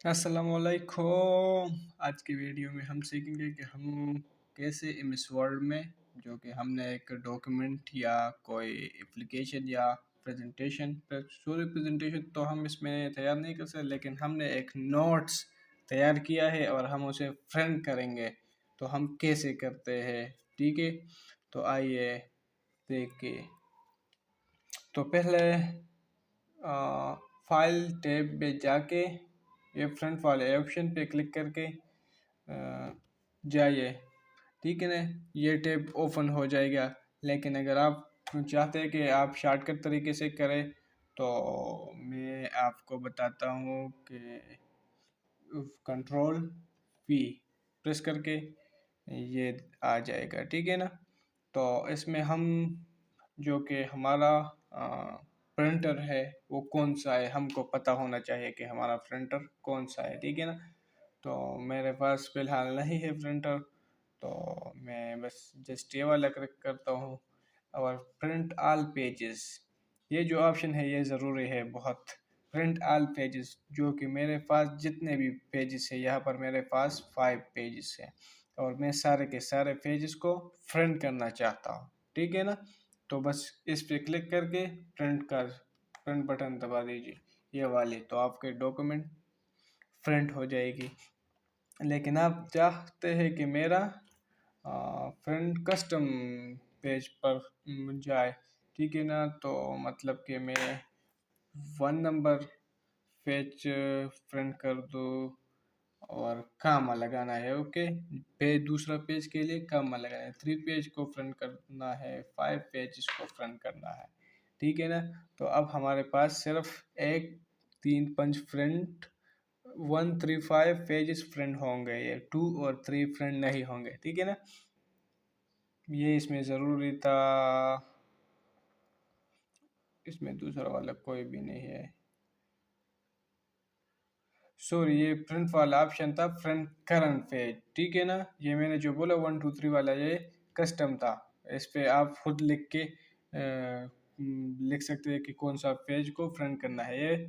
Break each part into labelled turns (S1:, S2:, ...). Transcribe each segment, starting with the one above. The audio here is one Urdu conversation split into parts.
S1: السلام علیکم۔ آج کی ویڈیو میں ہم سیکھیں گے کہ ہم کیسے ایم ایس ورڈ میں جو کہ ہم نے ایک ڈاکیومنٹ یا کوئی اپلیکیشن یا پریزنٹیشن تو ہم اس میں تیار نہیں کر سکتے، لیکن ہم نے ایک نوٹس تیار کیا ہے اور ہم اسے فرینڈ کریں گے تو ہم کیسے کرتے ہیں، ٹھیک ہے؟ تو آئیے دیکھیں۔ تو پہلے فائل ٹیب پہ جا کے یہ فرنٹ والے آپشن پہ کلک کر کے جائیے، ٹھیک ہے نا؟ یہ ٹیب اوپن ہو جائے گا، لیکن اگر آپ چاہتے ہیں کہ آپ شارٹ کٹ طریقے سے کریں تو میں آپ کو بتاتا ہوں کہ کنٹرول پی پریس کر کے یہ آ جائے گا، ٹھیک ہے نا؟ تو اس میں ہم جو کہ ہمارا پرنٹر ہے وہ کون سا ہے ہم کو پتہ ہونا چاہیے کہ ہمارا پرنٹر کون سا ہے، ٹھیک ہے نا؟ تو میرے پاس فی الحال نہیں ہے پرنٹر، تو میں بس جسٹ یہ والا کلک کرتا ہوں اور پرنٹ آل پیجز، یہ جو آپشن ہے یہ ضروری ہے بہت۔ پرنٹ آل پیجز جو کہ میرے پاس جتنے بھی پیجز ہیں، یہاں پر میرے پاس 5 پیجز ہیں اور میں سارے کے سارے پیجز کو پرنٹ کرنا چاہتا ہوں، ٹھیک ہے نا؟ تو بس اس پہ کلک کر کے پرنٹ بٹن دبا دیجیے یہ والی، تو آپ کے ڈاکیومنٹ پرنٹ ہو جائے گی۔ لیکن آپ چاہتے ہیں کہ میرا فرنٹ کسٹم پیج پر جائے، ٹھیک ہے نا؟ تو مطلب کہ میں 1 نمبر پیج فرنٹ کر دوں اور کاما لگانا ہے، اوکے؟ دوسرا پیج کے لیے کاما لگانا ہے، 3 پیج کو فرنٹ کرنا ہے، 5 پیجز کو فرنٹ کرنا ہے، ٹھیک ہے نا؟ تو اب ہمارے پاس صرف 1 3 5 فرنٹ 1 3 5 پیجز فرنٹ ہوں گے، یہ 2 اور 3 فرنٹ نہیں ہوں گے، ٹھیک ہے نا؟ یہ اس میں ضروری تھا، اس میں دوسرا والا کوئی بھی نہیں ہے، سوری یہ پرنٹ والا آپشن تھا فرنٹ کرنٹ پیج، ٹھیک ہے نا؟ یہ میں نے جو بولا 1 2 3 والا یہ کسٹم تھا، اس پہ آپ خود لکھ سکتے ہیں کہ کون سا پیج کو فرنٹ کرنا ہے۔ یہ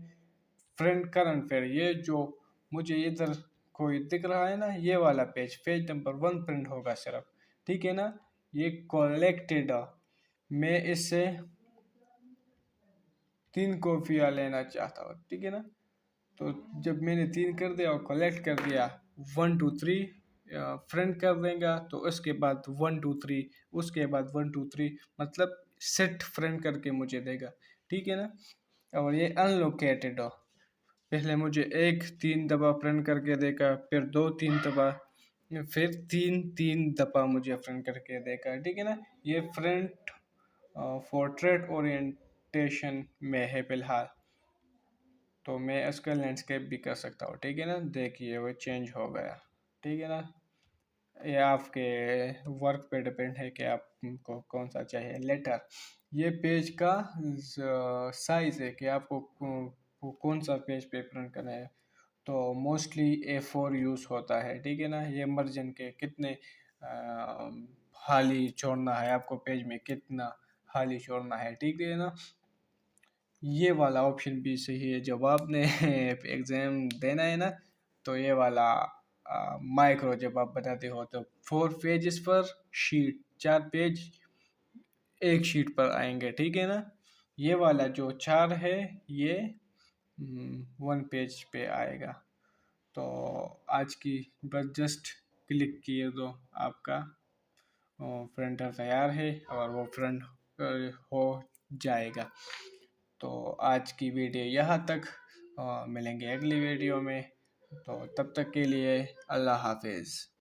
S1: فرنٹ کرنٹ پیج، یہ جو مجھے ادھر کوئی دکھ رہا ہے نا، یہ والا پیج نمبر 1 پرنٹ ہوگا صرف، ٹھیک ہے نا؟ یہ کلیکٹڈ، میں اس سے 3 کاپیاں لینا چاہتا ہوں، ٹھیک ہے نا؟ تو جب میں نے 3 کر دیا اور کلیکٹ کر دیا 1 2 3 فرنٹ کر دیں گا، تو اس کے بعد 1 2 3 اس کے بعد 1 2 3 مطلب سیٹ فرنٹ کر کے مجھے دے گا، ٹھیک ہے نا؟ اور یہ ان لوکیٹڈ ہو، پہلے مجھے 1 3 دفعہ فرنٹ کر کے دے گا، پھر 2 3 دفعہ، پھر 3 دفعہ مجھے فرنٹ کر کے دے گا، ٹھیک ہے نا؟ یہ فرنٹ پورٹریٹ اورینٹیشن میں ہے فی الحال، تو میں اس کا لینڈسکیپ بھی کر سکتا ہوں، ٹھیک ہے نا؟ دیکھیے وہ چینج ہو گیا، ٹھیک ہے نا؟ یہ آپ کے ورک پہ ڈیپینڈ ہے کہ آپ کو کون سا چاہیے۔ لیٹر، یہ پیج کا سائز ہے کہ آپ کو کون سا پیج پہ پرنٹ کرنا ہے، تو موسٹلی A4 یوز ہوتا ہے، ٹھیک ہے نا؟ یہ مرجن کے کتنے خالی چھوڑنا ہے آپ کو، پیج میں کتنا خالی چھوڑنا ہے، ٹھیک ہے نا؟ یہ والا آپشن بھی صحیح ہے، جب آپ نے ایگزام دینا ہے نا تو یہ والا مائکرو جب آپ بتاتے ہو تو 4 پیجز پر شیٹ، 4 پیج ایک شیٹ پر آئیں گے، ٹھیک ہے نا؟ یہ والا جو 4 ہے یہ 1 پیج پہ آئے گا۔ تو آج کی بس جسٹ کلک کیے تو آپ کا پرنٹر تیار ہے اور وہ فرنٹ ہو جائے گا۔ تو آج کی ویڈیو یہاں تک، ملیں گے اگلی ویڈیو میں، تو تب تک کے لیے اللہ حافظ۔